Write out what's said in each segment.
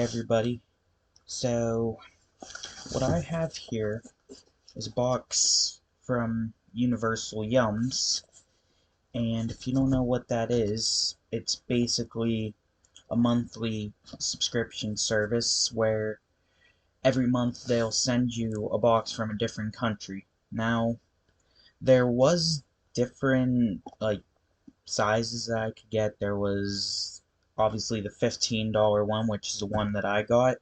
everybody. So, what I have here is a box from Universal Yums, and if you don't know what that is, it's basically a monthly subscription service where every month they'll send you a box from a different country. Now, there was different, sizes that I could get. There was obviously the $15 one, which is the one that I got.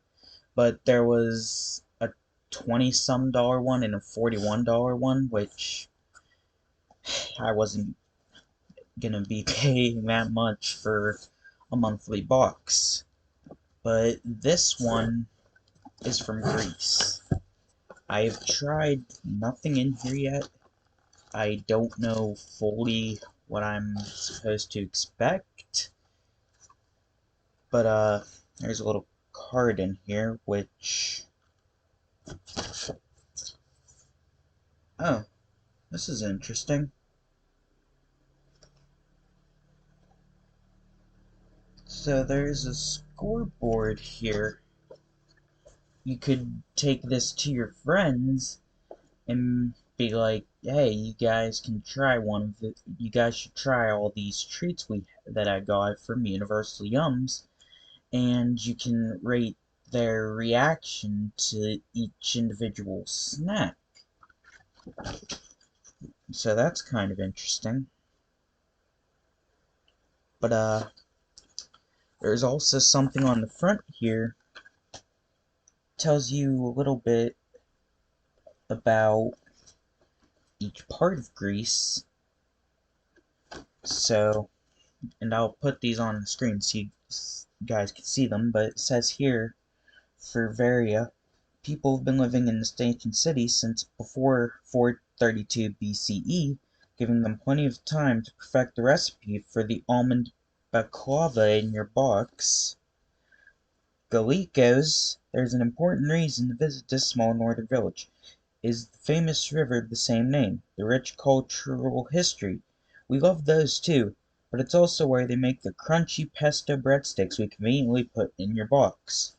But there was a 20-some dollar one and a $41 one, which I wasn't gonna be paying that much for a monthly box. But this one is from Greece. I have tried nothing in here yet. I don't know fully what I'm supposed to expect. But there's a little card in here which... Oh, this is interesting. So there's a scoreboard here. You could take this to your friends and be like, "Hey, you guys can try one of it. You guys should try all these treats that I got from Universal Yums," and you can rate their reaction to each individual snack. So that's kind of interesting. But there's also something on the front here tells you a little bit about each part of Greece. So, and I'll put these on the screen so you guys can see them, but it says here, for Varia, people have been living in this ancient city since before 432 BCE, giving them plenty of time to perfect the recipe for the almond baklava in your box. Galikos, there's an important reason to visit this small northern village, is the famous river of the same name, the rich cultural history. We love those too, but it's also where they make the crunchy pesto breadsticks we conveniently put in your box.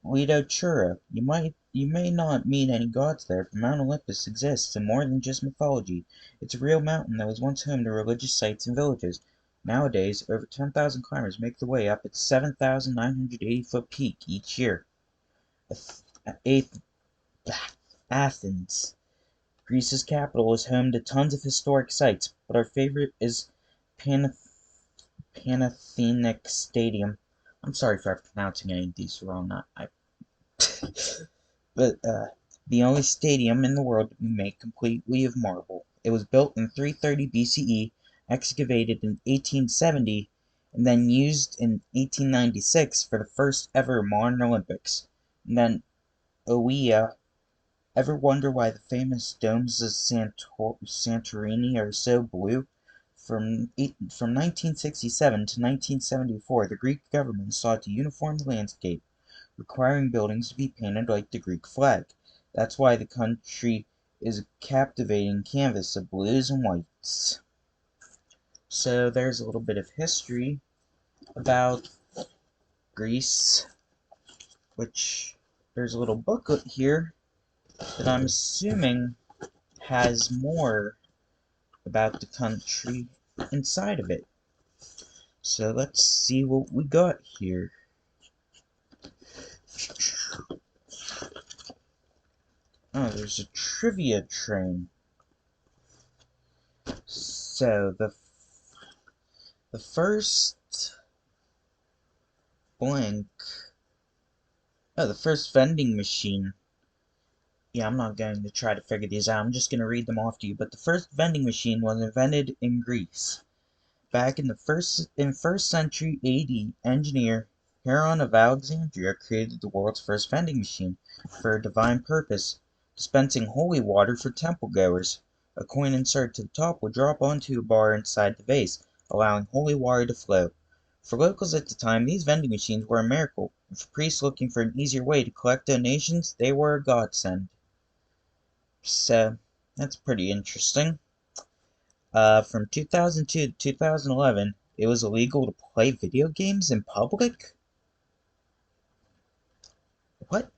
Lido Chura, you may not meet any gods there, but Mount Olympus exists in more than just mythology. It's a real mountain that was once home to religious sites and villages. Nowadays, over 10,000 climbers make their way up its 7,980-foot peak each year. Athens, Greece's capital, is home to tons of historic sites, but our favorite is Panathenaic Stadium. I'm sorry if I'm pronouncing any of these wrong. But the only stadium in the world to be made completely of marble. It was built in 330 BCE, excavated in 1870, and then used in 1896 for the first ever modern Olympics. And then Oia. Ever wonder why the famous domes of Santorini are so blue? From 1967 to 1974, the Greek government sought to uniform the landscape, requiring buildings to be painted like the Greek flag. That's why the country is a captivating canvas of blues and whites. So there's a little bit of history about Greece, which there's a little booklet here that I'm assuming has more about the country inside of it. So let's see what we got here. Oh, there's a trivia train. So the first blank. Oh, the first vending machine. Yeah, I'm not going to try to figure these out. I'm just going to read them off to you. But the first vending machine was invented in Greece. Back in the first century AD, engineer Heron of Alexandria created the world's first vending machine for a divine purpose, dispensing holy water for temple goers. A coin inserted to the top would drop onto a bar inside the vase, allowing holy water to flow. For locals at the time, these vending machines were a miracle, and for priests looking for an easier way to collect donations, they were a godsend. So, that's pretty interesting. From 2002 to 2011, it was illegal to play video games in public? What?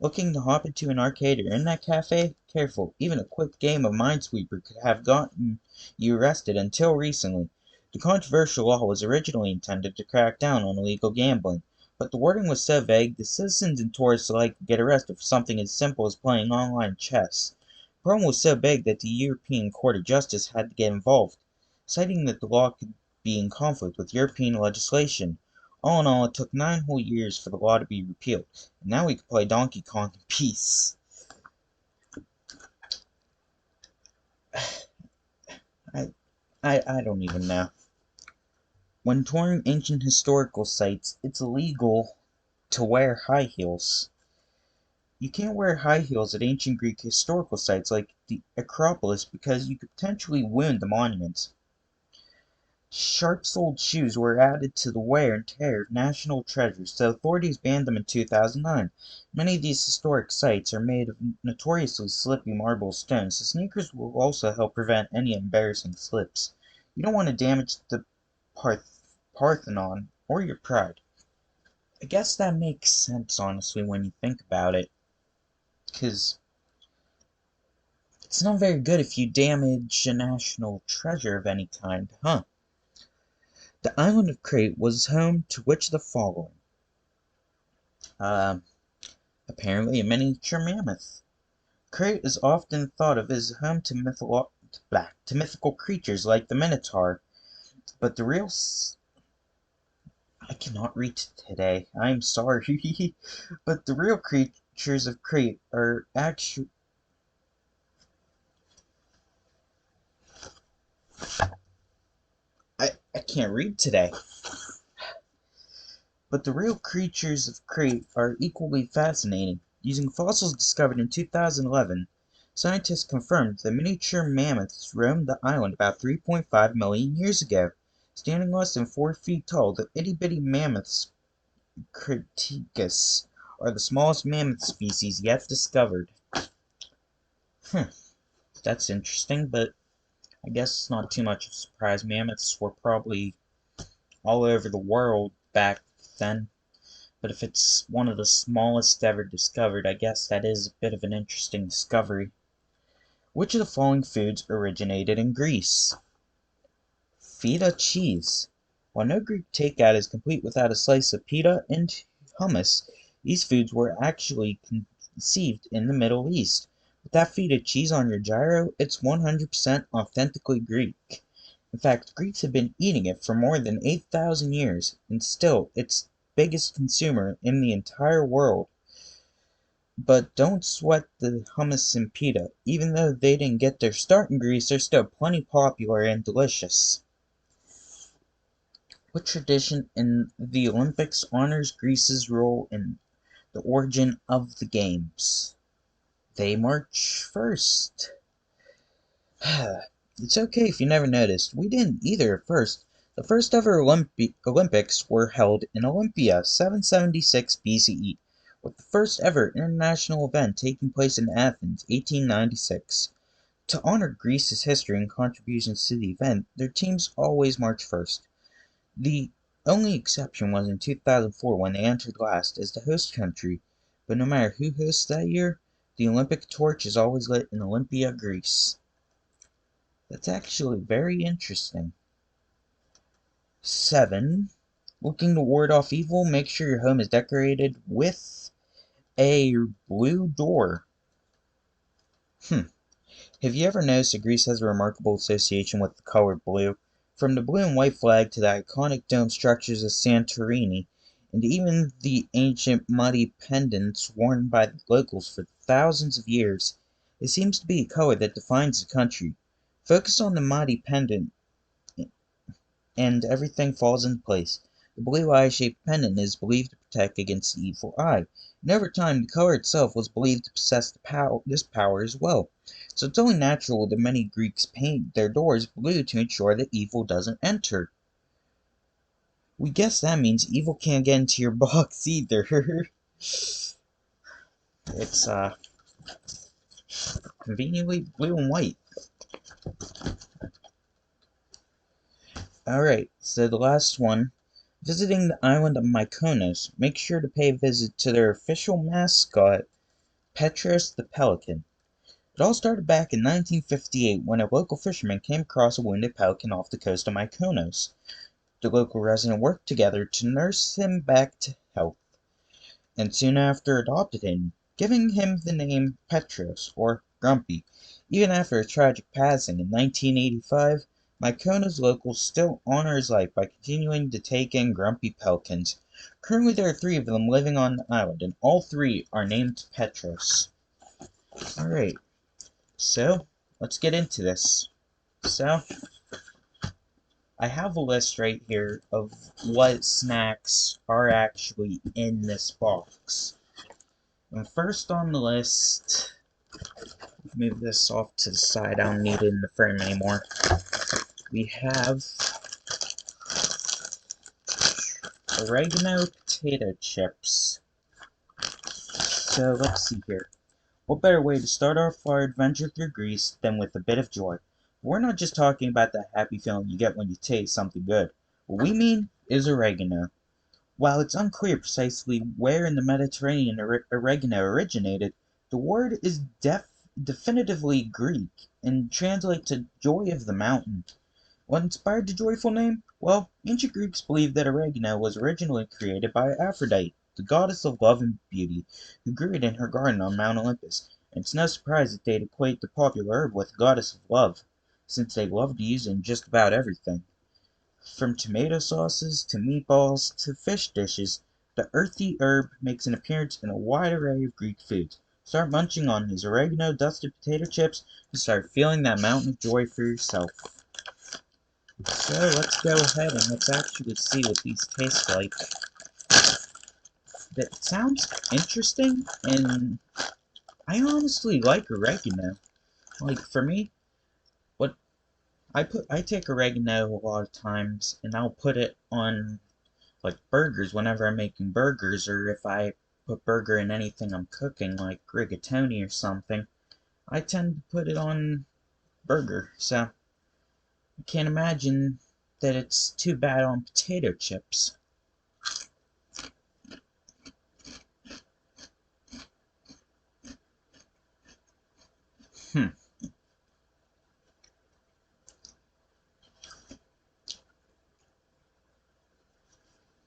Looking to hop into an arcade or internet cafe? Careful, even a quick game of Minesweeper could have gotten you arrested until recently. The controversial law was originally intended to crack down on illegal gambling, but the wording was so vague that citizens and tourists alike could get arrested for something as simple as playing online chess. The problem was so big that the European Court of Justice had to get involved, citing that the law could be in conflict with European legislation. All in all, it took 9 whole years for the law to be repealed, and now we can play Donkey Kong in peace. I, I don't even know. When touring ancient historical sites, it's illegal to wear high heels. You can't wear high heels at ancient Greek historical sites like the Acropolis because you could potentially wound the monuments. Sharp-soled shoes were added to the wear and tear of national treasures, so authorities banned them in 2009. Many of these historic sites are made of notoriously slippy marble stones, so sneakers will also help prevent any embarrassing slips. You don't want to damage the Parthenon or your pride. I guess that makes sense, honestly, when you think about it, because it's not very good if you damage a national treasure of any kind, huh? The island of Crete was home to which of the following? Uh, Apparently a miniature mammoth. Crete is often thought of as home to mythical creatures like the Minotaur, but the real I cannot read today. I'm sorry, but the real creatures of Crete are actually I can't read today. But the real creatures of Crete are equally fascinating. Using fossils discovered in 2011, scientists confirmed that miniature mammoths roamed the island about 3.5 million years ago. Standing less than 4 feet tall, the itty-bitty mammoths Cretaceous are the smallest mammoth species yet discovered. Hmm, that's interesting, but I guess it's not too much of a surprise. Mammoths were probably all over the world back then. But if it's one of the smallest ever discovered, I guess that is a bit of an interesting discovery. Which of the following foods originated in Greece? Feta cheese. While no Greek takeout is complete without a slice of pita and hummus, these foods were actually conceived in the Middle East. With that feta cheese on your gyro, it's 100% authentically Greek. In fact, Greeks have been eating it for more than 8,000 years, and still it's biggest consumer in the entire world. But don't sweat the hummus and pita. Even though they didn't get their start in Greece, they're still plenty popular and delicious. What tradition in the Olympics honors Greece's role in the origin of the Games? They march first. It's okay if you never noticed. We didn't either at first. The first ever Olympics were held in Olympia, 776 BCE, with the first ever international event taking place in Athens, 1896. To honor Greece's history and contributions to the event, their teams always march first. The only exception was in 2004 when they entered last as the host country, but no matter who hosts that year, the Olympic torch is always lit in Olympia, Greece. That's actually very interesting. 7. Looking to ward off evil, make sure your home is decorated with a blue door. Have you ever noticed that Greece has a remarkable association with the color blue? From the blue and white flag to the iconic dome structures of Santorini, and even the ancient muddy pendants worn by the locals for thousands of years, it seems to be a color that defines the country. Focus on the muddy pendant and everything falls into place. The blue eye-shaped pendant is believed to protect against the evil eye, and over time the color itself was believed to possess this power as well. So it's only natural that many Greeks paint their doors blue to ensure that evil doesn't enter. We guess that means evil can't get into your box either. It's conveniently blue and white. Alright, so the last one. Visiting the island of Mykonos, make sure to pay a visit to their official mascot, Petros the pelican. It all started back in 1958 when a local fisherman came across a wounded pelican off the coast of Mykonos. The local resident worked together to nurse him back to health, and soon after adopted him, giving him the name Petros, or Grumpy. Even after his tragic passing in 1985, Mykonos locals still honor his life by continuing to take in grumpy pelicans. Currently there are 3 of them living on the island, and all 3 are named Petros. Alright, so let's get into this. So, I have a list right here of what snacks are actually in this box. And first on the list, move this off to the side, I don't need it in the frame anymore. We have oregano potato chips. So let's see here. What better way to start off our adventure through Greece than with a bit of joy? We're not just talking about that happy feeling you get when you taste something good. What we mean is oregano. While it's unclear precisely where in the Mediterranean oregano originated, the word is definitively Greek and translates to joy of the mountain. What inspired the joyful name? Well, ancient Greeks believed that oregano was originally created by Aphrodite, the goddess of love and beauty, who grew it in her garden on Mount Olympus. And it's no surprise that they'd equate the popular herb with the goddess of love, since they loved to use it in just about everything. From tomato sauces to meatballs to fish dishes, the earthy herb makes an appearance in a wide array of Greek foods. Start munching on these oregano dusted potato chips and start feeling that mountain of joy for yourself. So let's go ahead and let's actually see what these taste like. That sounds interesting, and I honestly like oregano. Like for me, what I take oregano a lot of times and I'll put it on like burgers whenever I'm making burgers, or if I put burger in anything I'm cooking like rigatoni or something, I tend to put it on burger. So I can't imagine that it's too bad on potato chips. Hmm.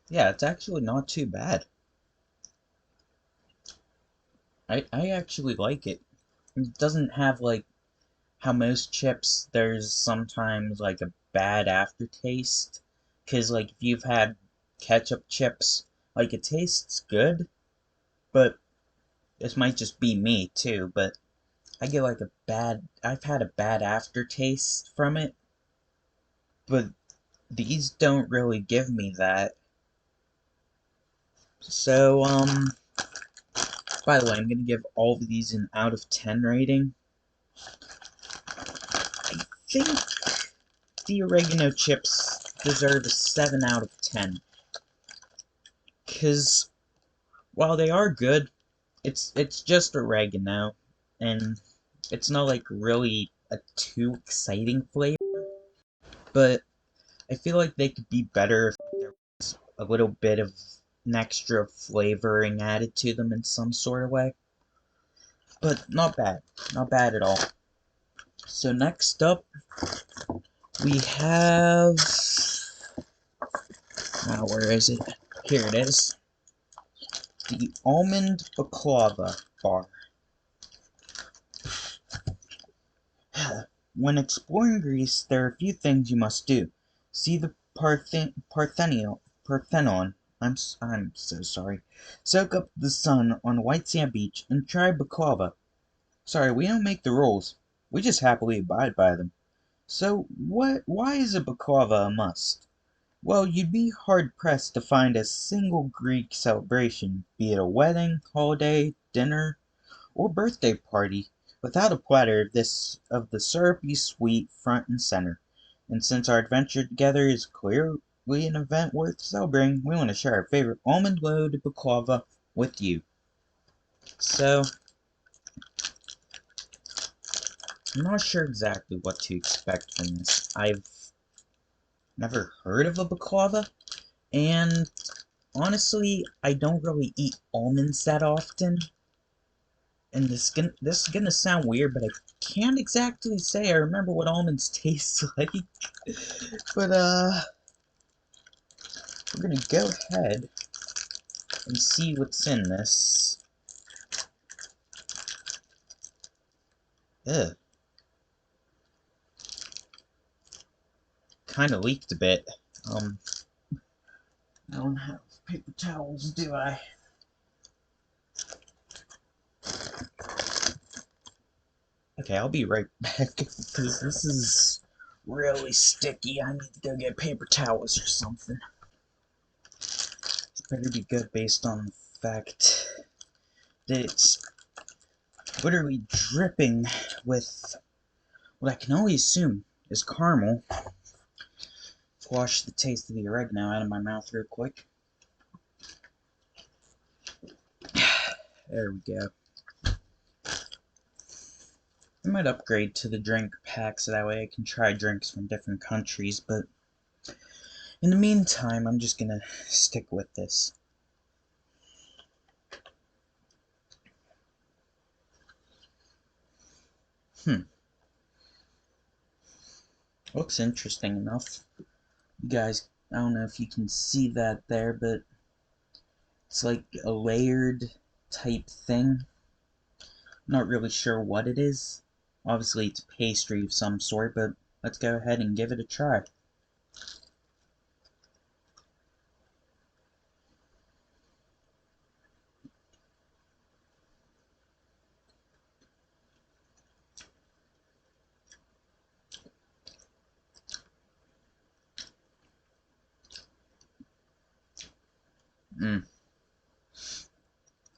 Yeah, it's actually not too bad. I actually like it. It doesn't have like how most chips there's sometimes like a bad aftertaste. 'Cause like if you've had ketchup chips, like it tastes good, but this might just be me too, but I get like I've had a bad aftertaste from it, but these don't really give me that. So, by the way, I'm gonna give all of these an out of 10 rating. I think the oregano chips deserve a 7 out of 10. Because while they are good, it's just oregano, and it's not like really a too exciting flavor. But I feel like they could be better if there was a little bit of an extra flavoring added to them in some sort of way. But not bad, not bad at all. So next up, we have, where is it? Here it is. The Almond Baklava Bar. When exploring Greece, there are a few things you must do. See the Parthenon. I'm so sorry. Soak up the sun on a white sand beach and try baklava. Sorry, we don't make the rules. We just happily abide by them. So, why is a baklava a must? Well, you'd be hard-pressed to find a single Greek celebration, be it a wedding, holiday, dinner, or birthday party, without a platter of the syrupy sweet front and center. And since our adventure together is clearly an event worth celebrating, we want to share our favorite almond-loaded baklava with you. So, I'm not sure exactly what to expect from this. I've never heard of a baklava, And honestly, I don't really eat almonds that often. And this is gonna sound weird, but I can't exactly say I remember what almonds taste like. But we're gonna go ahead and see what's in this. Ugh. Kinda leaked a bit. I don't have paper towels, do I? Okay, I'll be right back, because this is really sticky. I need to go get paper towels or something. This better be good based on the fact that it's literally dripping with what I can only assume is caramel. Wash the taste of the oregano out of my mouth real quick. There we go. I might upgrade to the drink pack so that way I can try drinks from different countries, but in the meantime, I'm just gonna stick with this. Looks interesting enough. You guys, I don't know if you can see that there, but it's like a layered type thing. Not really sure what it is. Obviously, it's pastry of some sort, but let's go ahead and give it a try.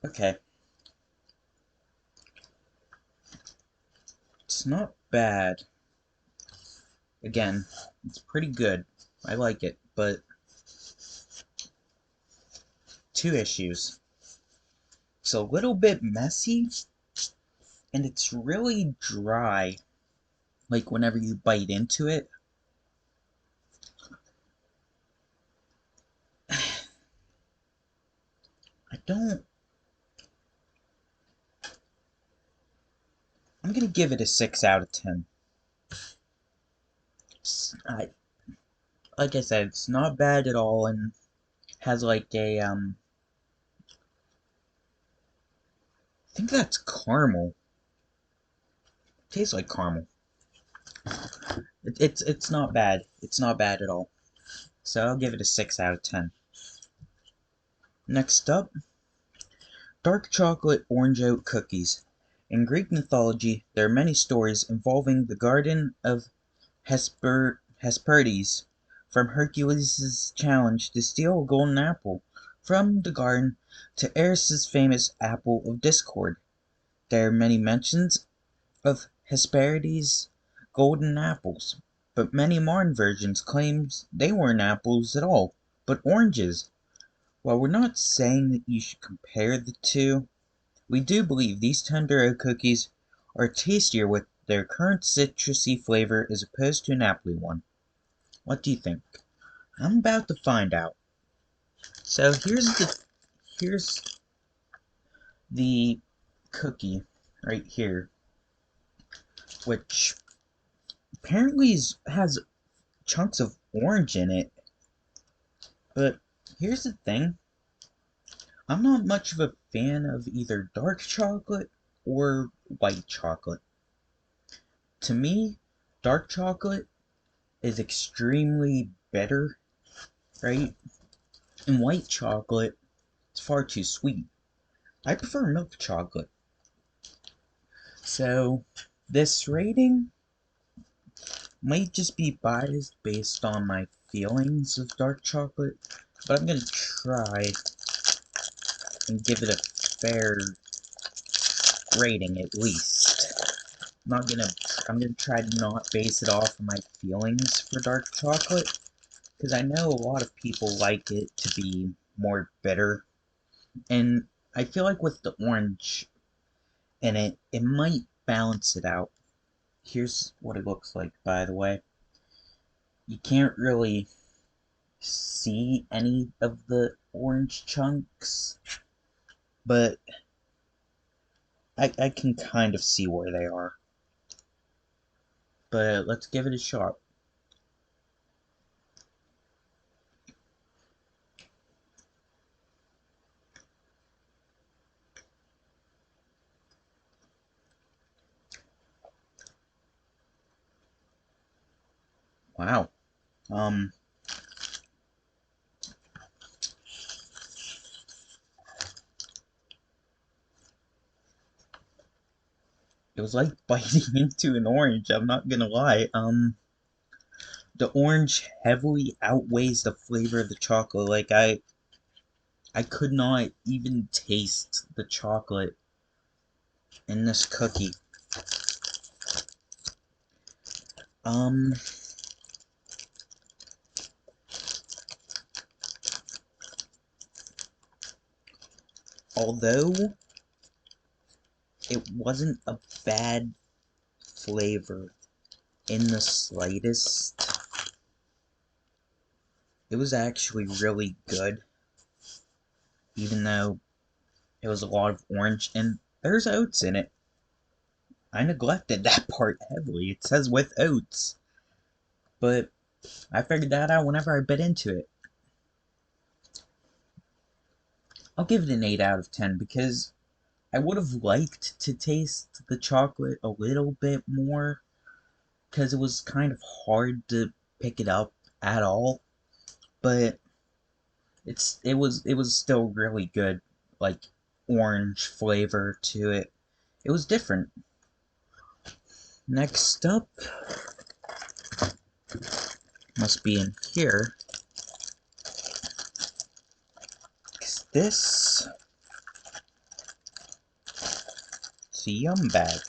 Okay. It's not bad. Again, it's pretty good. I like it, but two issues. It's a little bit messy, and it's really dry. Like whenever you bite into it. I don't. I'm gonna give it a 6 out of 10. I, like I said, it's not bad at all, and has like a I think that's caramel. Tastes like caramel. It's not bad. It's not bad at all. So I'll give it a 6 out of 10. Next up, dark chocolate orange oat cookies. In Greek mythology, there are many stories involving the Garden of Hesperides, from Hercules' challenge to steal a golden apple from the garden to Eris's famous apple of discord. There are many mentions of Hesperides' golden apples, but many modern versions claim they weren't apples at all, but oranges. While we're not saying that you should compare the two, we do believe these tender oat cookies are tastier with their current citrusy flavor as opposed to an appley one. What do you think? I'm about to find out. So here's the cookie right here, which apparently has chunks of orange in it. But here's the thing. I'm not much of a fan of either dark chocolate or white chocolate. To me, dark chocolate is extremely bitter, right? And white chocolate is far too sweet. I prefer milk chocolate. So, this rating might just be biased based on my feelings of dark chocolate, but I'm gonna try and give it a fair rating at least. Not gonna, I'm gonna try to not base it off of my feelings for dark chocolate, because I know a lot of people like it to be more bitter, and I feel like with the orange in it, it might balance it out. Here's what it looks like, by the way. You can't really see any of the orange chunks, but I can kind of see where they are. But let's give it a shot. Wow. Um, it was like biting into an orange, I'm not gonna lie. The orange heavily outweighs the flavor of the chocolate. Like, I could not even taste the chocolate in this cookie. Um, although it wasn't a bad flavor in the slightest, it was actually really good, even though it was a lot of orange, and there's oats in it. I neglected that part heavily. It says with oats, but I figured that out whenever I bit into it. I'll give it an 8 out of 10 because I would have liked to taste the chocolate a little bit more because it was kind of hard to pick it up at all, but it was still really good, like orange flavor to it. It was different. Next up must be in here. This is a Yum bag.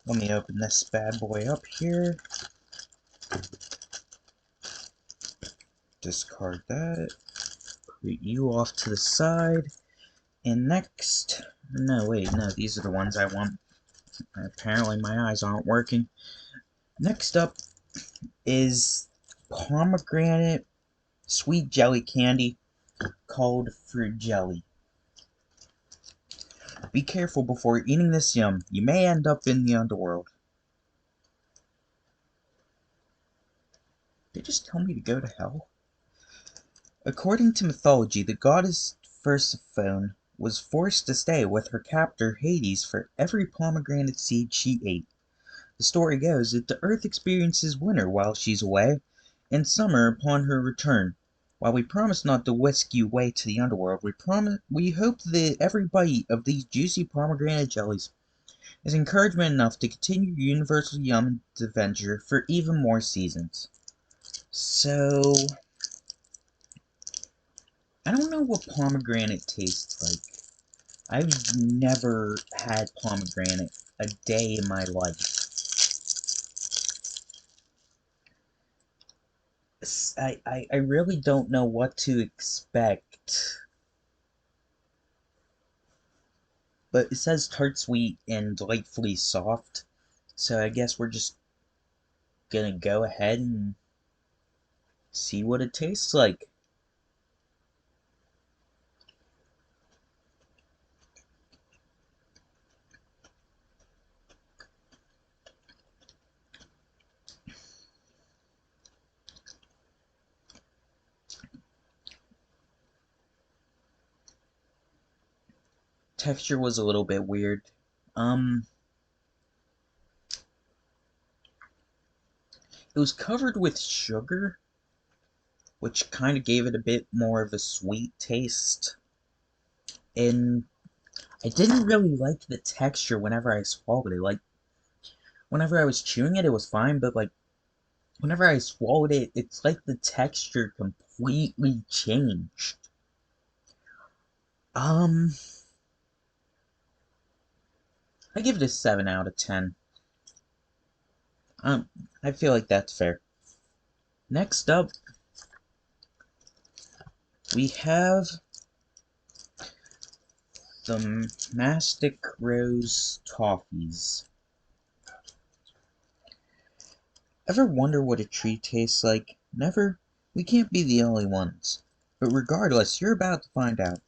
Let me open this bad boy up here. Discard that. Put you off to the side. And next, no wait, no, these are the ones I want. Apparently my eyes aren't working. Next up is pomegranate sweet jelly candy called fruit jelly. Be careful before eating this yum. You may end up in the underworld. They just tell me to go to hell? According to mythology, the goddess Persephone was forced to stay with her captor Hades for every pomegranate seed she ate. The story goes that the earth experiences winter while she's away, and summer upon her return. While we promise not to whisk you away to the underworld, we hope that every bite of these juicy pomegranate jellies is encouragement enough to continue your Universal Yum adventure for even more seasons. So, I don't know what pomegranate tastes like. I've never had pomegranate a day in my life. I really don't know what to expect. But it says tart sweet and delightfully soft. So I guess we're just gonna go ahead and see what it tastes like. Texture was a little bit weird. It was covered with sugar, which kind of gave it a bit more of a sweet taste. And I didn't really like the texture whenever I swallowed it. Like, whenever I was chewing it, it was fine, but like, whenever I swallowed it, it's like the texture completely changed. Um, I give it a 7 out of 10. Um, I feel like that's fair. Next up, we have the Mastic Rose Toffees. Ever wonder what a tree tastes like? Never? We can't be the only ones. But regardless, you're about to find out.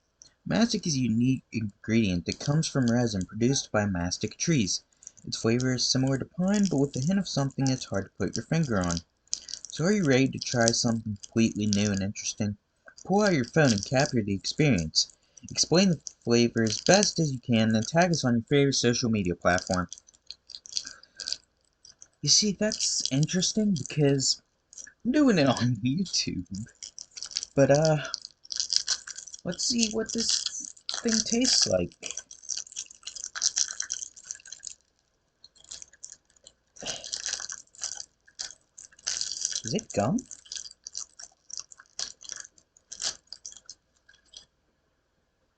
Mastic is a unique ingredient that comes from resin produced by mastic trees. Its flavor is similar to pine, but with a hint of something that's hard to put your finger on. So are you ready to try something completely new and interesting? Pull out your phone and capture the experience. Explain the flavor as best as you can, then tag us on your favorite social media platform. You see, that's interesting because I'm doing it on YouTube. But, let's see what this thing tastes like. Is it gum?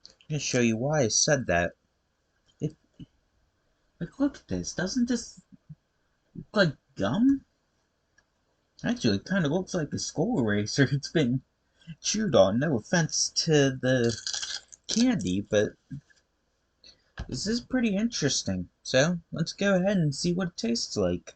I'm gonna show you why I said that. It, like, look at this. Doesn't this look like gum? Actually, it kind of looks like a skull eraser. It's been chewed on. No offense to the candy, but this is pretty interesting. So, let's go ahead and see what it tastes like.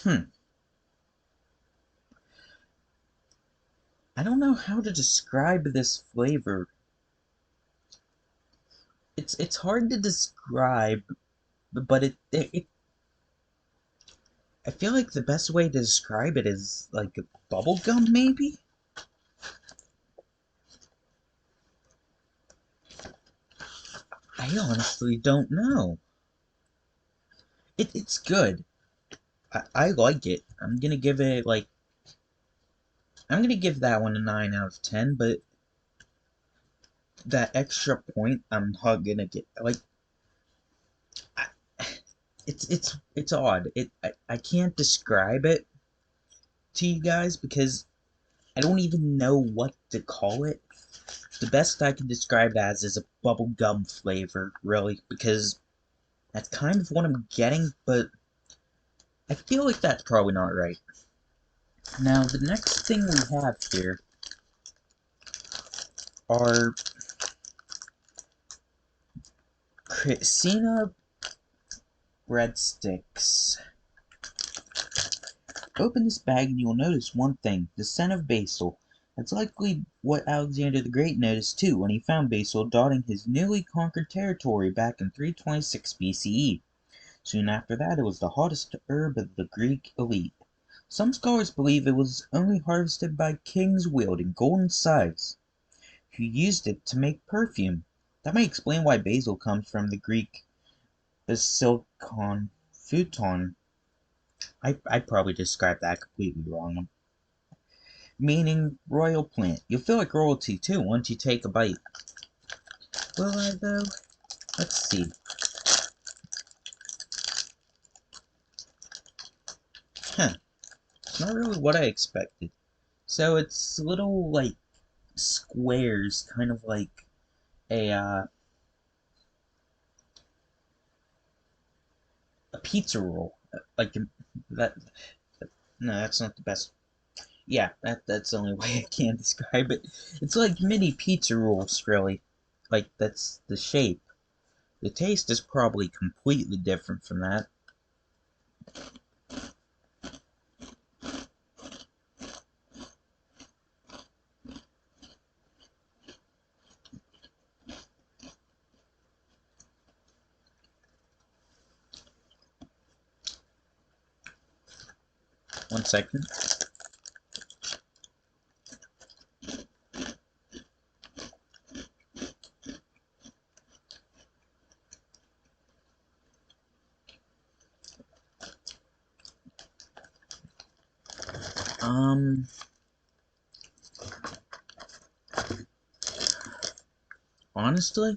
Hmm. I don't know how to describe this flavor. It's hard to describe, but I feel like the best way to describe it is like a bubble gum, maybe? I honestly don't know. It's good. I like it. I'm gonna give that one a 9 out of 10, but that extra point I'm not gonna get. Like, I, it's odd. I can't describe it to you guys because I don't even know what to call it. The best I can describe it as is a bubblegum flavor, really, because that's kind of what I'm getting, but I feel like that's probably not right. Now, the next thing we have here are Christina breadsticks. Open this bag and you will notice one thing, the scent of basil. That's likely what Alexander the Great noticed too when he found basil dotting his newly conquered territory back in 326 BCE. Soon after that, it was the hottest herb of the Greek elite. Some scholars believe it was only harvested by kings wielding golden scythes, who used it to make perfume. That may explain why basil comes from the Greek basilikon futon. I probably described that completely wrong. Meaning royal plant. You'll feel like royalty too once you take a bite. Will I though? Let's see. Huh. It's not really what I expected. So it's little like squares, kind of like a pizza roll. Like that. No, that's not the best. Yeah, that's the only way I can describe it. It's like mini pizza rolls, really. Like that's the shape. The taste is probably completely different from that. 1 second. Um, honestly,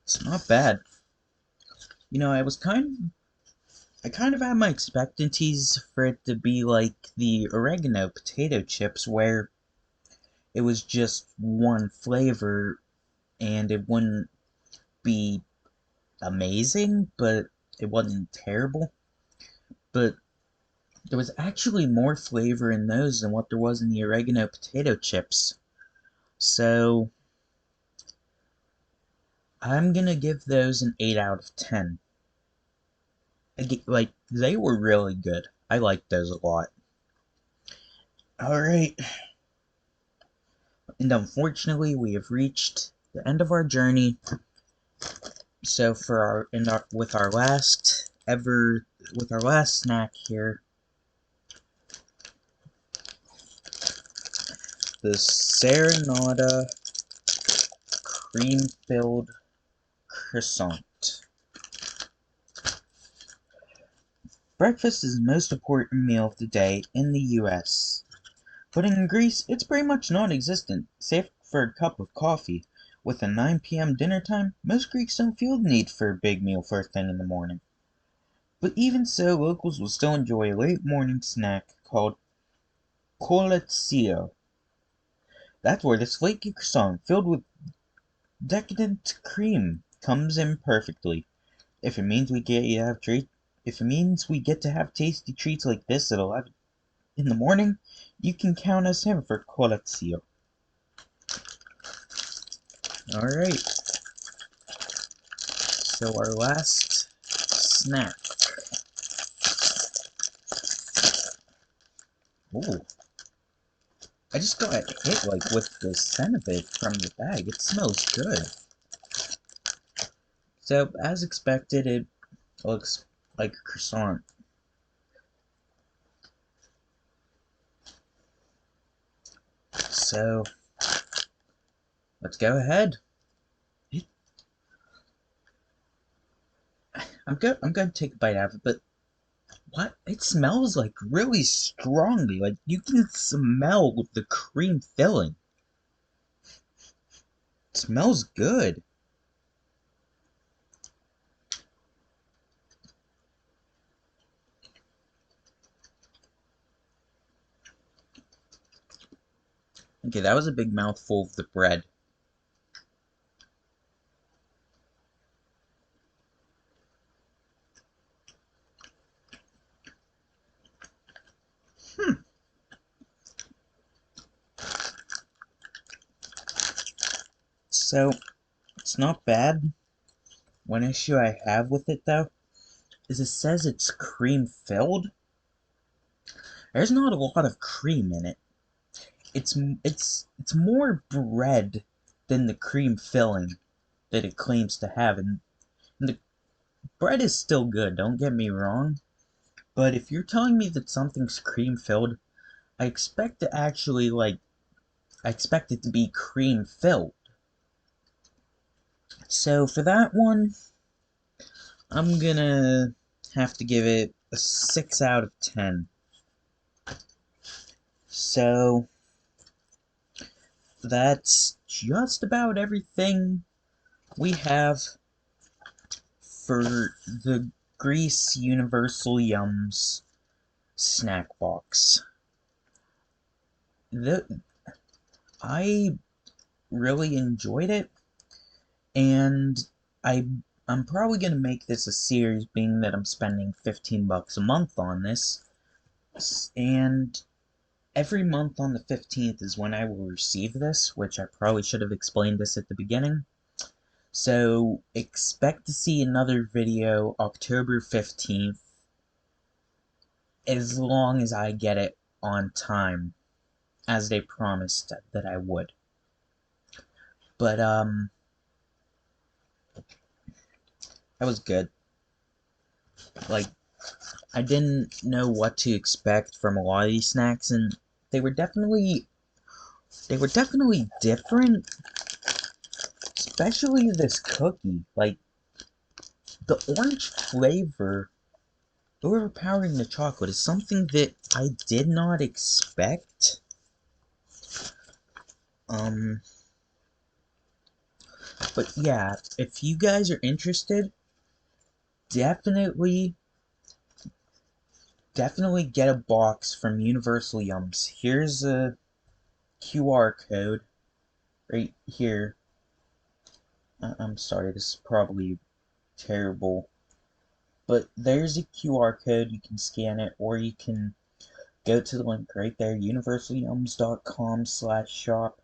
it's not bad. You know, I kind of had my expectancies for it to be like the oregano potato chips, where it was just one flavor and it wouldn't be amazing, but it wasn't terrible. but there was actually more flavor in those than what there was in the oregano potato chips. So I'm gonna give those an 8 out of 10. Like, they were really good. I liked those a lot. Alright, and unfortunately we have reached the end of our journey. So for with our last snack here, the Serenata cream-filled croissant. Breakfast is the most important meal of the day in the US. But in Greece, it's pretty much non-existent, save for a cup of coffee. With a 9 p.m. dinner time, most Greeks don't feel the need for a big meal first thing in the morning. But even so, locals will still enjoy a late morning snack called kolatsio. That's where this flaky croissant filled with decadent cream comes in perfectly. If it means we get to have tasty treats like this at 11 in the morning, you can count us in for kolatsio. Alright, so our last snack. Ooh, I just got hit like with the scent of it from the bag. It smells good. So, as expected, it looks like a croissant. So, let's go ahead. I'm going to take a bite out of it, but what? It smells like really strongly. Like, you can smell the cream filling. It smells good. Okay, that was a big mouthful of the bread. So, it's not bad. One issue I have with it, though, is it says it's cream filled. There's not a lot of cream in it. It's more bread than the cream filling that it claims to have, and the bread is still good, don't get me wrong. But if you're telling me that something's cream filled, I expect to actually I expect it to be cream filled. So for that one, I'm gonna have to give it a 6 out of 10. So that's just about everything we have for the Greece Universal Yums snack box. I really enjoyed it, and I'm probably gonna make this a series, being that I'm spending $15 a month on this, and every month on the 15th is when I will receive this, which I probably should have explained this at the beginning. So expect to see another video October 15th, as long as I get it on time, as they promised that I would. But that was good. Like, I didn't know what to expect from a lot of these snacks, and they were definitely different. Especially this cookie. Like, the orange flavor overpowering the chocolate is something that I did not expect. But yeah, if you guys are interested, definitely get a box from Universal Yums. Here's a QR code right here. I'm sorry, this is probably terrible But there's a QR code, you can scan it, or you can go to the link right there, universalyums.com/shop.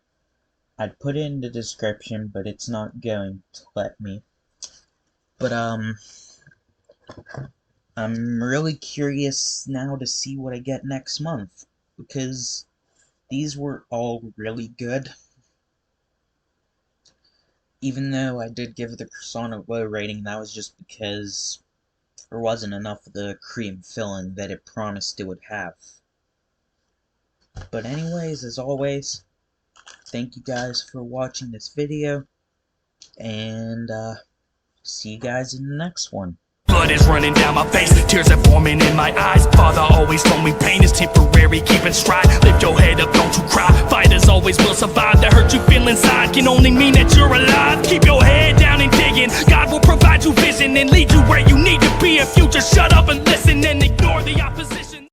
I'd put it in the description, but it's not going to let me. But I'm really curious now to see what I get next month, because these were all really good. Even though I did give the croissant a low rating, that was just because there wasn't enough of the cream filling that it promised it would have. But anyways, as always, thank you guys for watching this video, and see you guys in the next one. Blood is running down my face, tears are forming in my eyes. Father always told me pain is temporary, keep in stride. Lift your head up, don't you cry. Fighters always will survive. The hurt you feel inside can only mean that you're alive. Keep your head down and digging. God will provide you vision and lead you where you need to be. If you just shut up and listen and ignore the opposition.